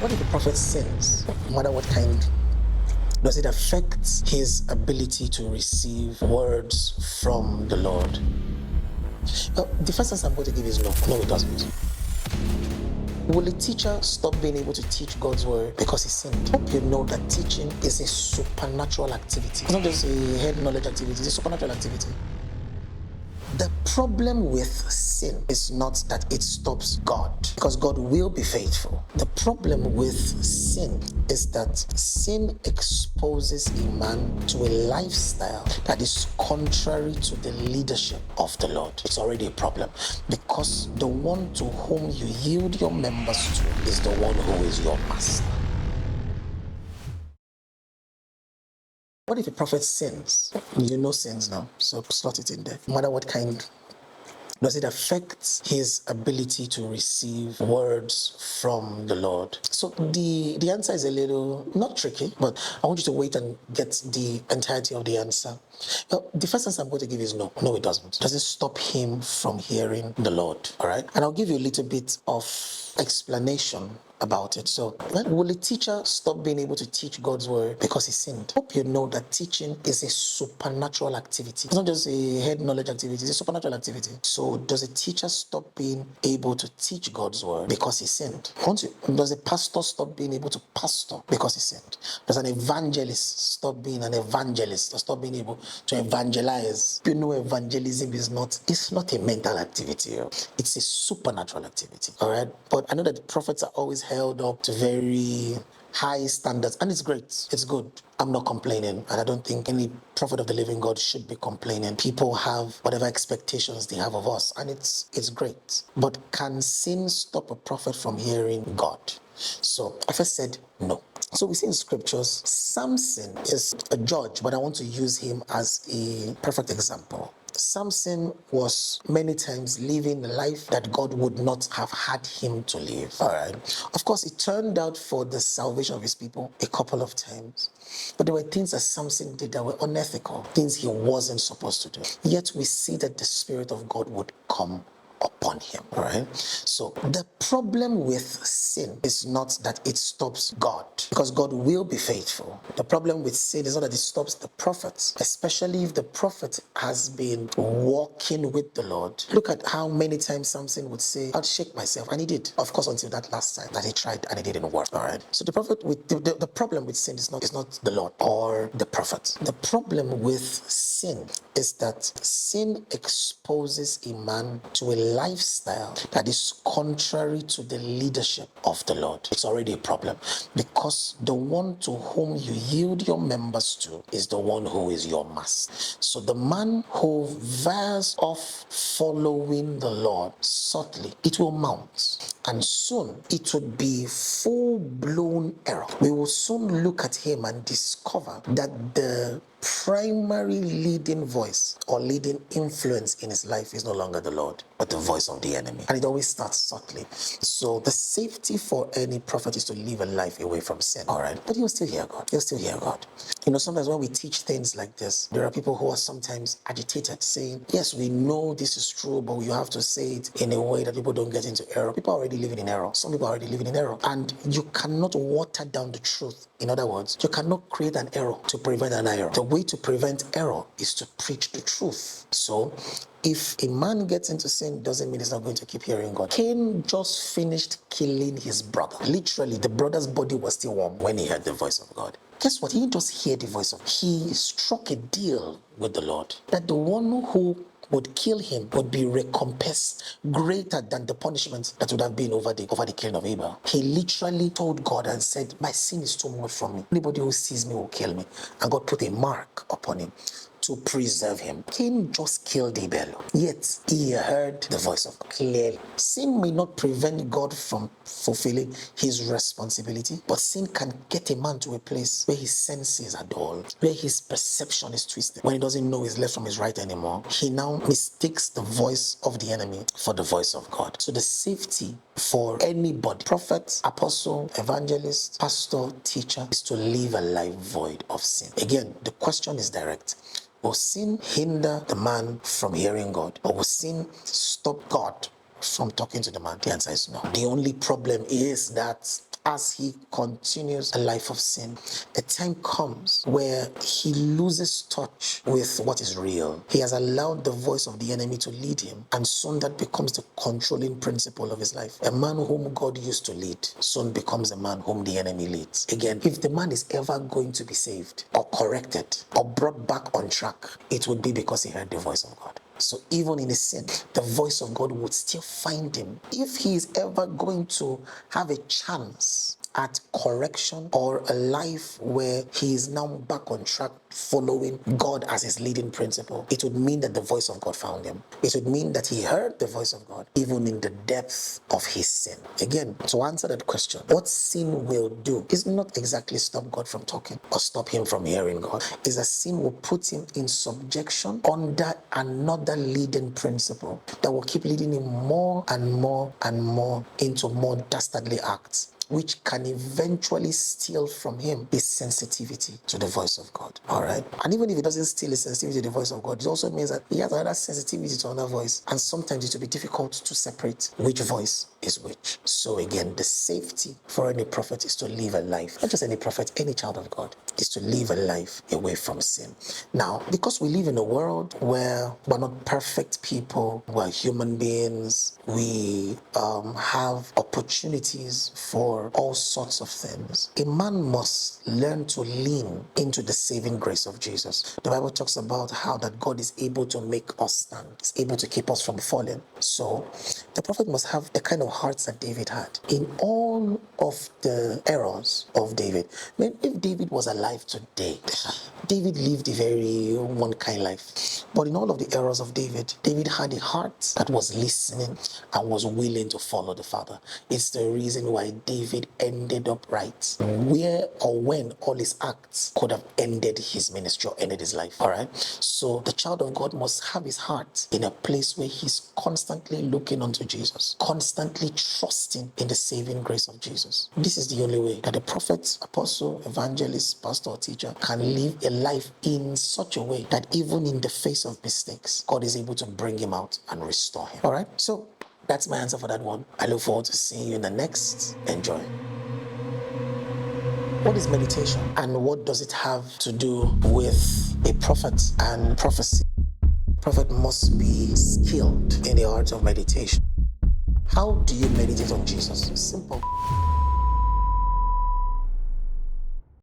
What if the prophet sins? No matter what kind, does it affect his ability to receive words from the Lord? The first answer I'm going to give is no. No, it doesn't. Will a teacher stop being able to teach God's word because he sinned? Hope you know that teaching is a supernatural activity. It's not just a head knowledge activity, it's a supernatural activity. The problem with sin is not that it stops God, because God will be faithful. The problem with sin is that sin exposes a man to a lifestyle that is contrary to the leadership of the Lord. It's already a problem, because the one to whom you yield your members to is the one who is your master. What if a prophet sins? You know sins now, so slot it in there. No matter what kind, does it affect his ability to receive words from the Lord? So the answer is a little not tricky, but I want you to wait and get the entirety of the answer. Well, the first answer I'm going to give is no. No, it doesn't. Does it stop him from hearing the Lord? All right. And I'll give you a little bit of explanation about it. So, will a teacher stop being able to teach God's word because he sinned? Hope you know that teaching is a supernatural activity. It's not just a head knowledge activity, it's a supernatural activity. So, does a teacher stop being able to teach God's word because he sinned? Does a pastor stop being able to pastor because he sinned? Does an evangelist stop being an evangelist or stop being able to evangelize? You know, evangelism is not a mental activity. It's a supernatural activity. All right. But I know that the prophets are always held up to very high standards, and it's great. It's good. I'm not complaining, and I don't think any prophet of the living God should be complaining. People have whatever expectations they have of us, and it's great. But can sin stop a prophet from hearing God? So I first said no. So we see in scriptures, Samson is a judge, but I want to use him as a perfect example. Samson was many times living a life that God would not have had him to live. All right. Of course, it turned out for the salvation of his people a couple of times. But there were things that Samson did that were unethical, things he wasn't supposed to do. Yet we see that the Spirit of God would come upon him. All right. So the problem with sin is not that it stops God, because God will be faithful. The problem with sin is not that it stops the prophets, especially if the prophet has been walking with the Lord. Look at how many times Samson would say, I'll shake myself, and he did. Of course, until that last time that he tried and it didn't work. All right. So the problem with sin is not the Lord or the prophet. The problem with sin is that sin exposes a man to a lifestyle that is contrary to the leadership of the Lord. It's already a problem, because the one to whom you yield your members to is the one who is your master. So the man who veers off following the Lord subtly, it will mount, and soon it would be full-blown error. We will soon look at him and discover that the primary leading voice or leading influence in his life is no longer the Lord, but the voice of the enemy. And it always starts subtly. So the safety for any prophet is to live a life away from sin. All right. But he'll still hear God. He'll still hear God. You know, sometimes when we teach things like this, there are people who are sometimes agitated, saying, yes, we know this is true, but you have to say it in a way that people don't get into error. People are already living in error. Some people are already living in error. And you cannot water down the truth. In other words, you cannot create an error to prevent an error. The way to prevent error is to preach the truth. So, if a man gets into sin, doesn't mean he's not going to keep hearing God. Cain just finished killing his brother. Literally, the brother's body was still warm when he heard the voice of God. Guess what? He didn't just hear the voice of God. He struck a deal with the Lord that the one who would kill him would be recompensed greater than the punishment that would have been over the killing of Abel. He literally told God and said, my sin is too much from me. Anybody who sees me will kill me. And God put a mark upon him to preserve him. Cain just killed Abel, yet he heard the voice of God clearly. Sin may not prevent God from fulfilling his responsibility, but sin can get a man to a place where his senses are dull, where his perception is twisted. When he doesn't know his left from his right anymore, he now mistakes the voice of the enemy for the voice of God. So the safety for anybody, prophet, apostle, evangelist, pastor, teacher, is to live a life void of sin. Again, the question is direct. Will sin hinder the man from hearing God? Or will sin stop God from talking to the man? The answer is no. The only problem is that as he continues a life of sin, a time comes where he loses touch with what is real. He has allowed the voice of the enemy to lead him, and soon that becomes the controlling principle of his life. A man whom God used to lead soon becomes a man whom the enemy leads. Again, if the man is ever going to be saved or corrected or brought back on track, it would be because he heard the voice of God. So even in his sin, the voice of God would still find him. If he is ever going to have a chance at correction or a life where he is now back on track following God as his leading principle, it would mean that the voice of God found him. It would mean that he heard the voice of God even in the depth of his sin. Again, to answer that question, what sin will do is not exactly stop God from talking or stop him from hearing God. Is that sin will put him in subjection under another leading principle that will keep leading him more and more and more into more dastardly acts, which can eventually steal from him his sensitivity to the voice of God. All right. And even if he doesn't steal his sensitivity to the voice of God, it also means that he has another sensitivity to another voice. And sometimes it will be difficult to separate which voice is which. So again, the safety for any prophet is to live a life, not just any prophet, any child of God, is to live a life away from sin. Now, because we live in a world where we're not perfect people, we're human beings, we have opportunities for all sorts of things. A man must learn to lean into the saving grace of Jesus. The Bible talks about how that God is able to make us stand, is able to keep us from falling. So the prophet must have the kind of hearts that David had. In all of the errors of David, I mean, if David was alive today, David lived a very one kind life. But in all of the errors of David, David had a heart that was listening and was willing to follow the Father. It's the reason why David ended up right where or when all his acts could have ended his ministry or ended his life. All right. So the child of God must have his heart in a place where he's constantly looking unto Jesus, constantly trusting in the saving grace of Jesus. This is the only way that a prophet, apostle, evangelist, pastor, or teacher can live a life in such a way that even in the face of mistakes, God is able to bring him out and restore him. All right. So that's my answer for that one. I look forward to seeing you in the next. Enjoy. What is meditation and what does it have to do with a prophet and prophecy? A prophet must be skilled in the art of meditation. How do you meditate on Jesus? Simple.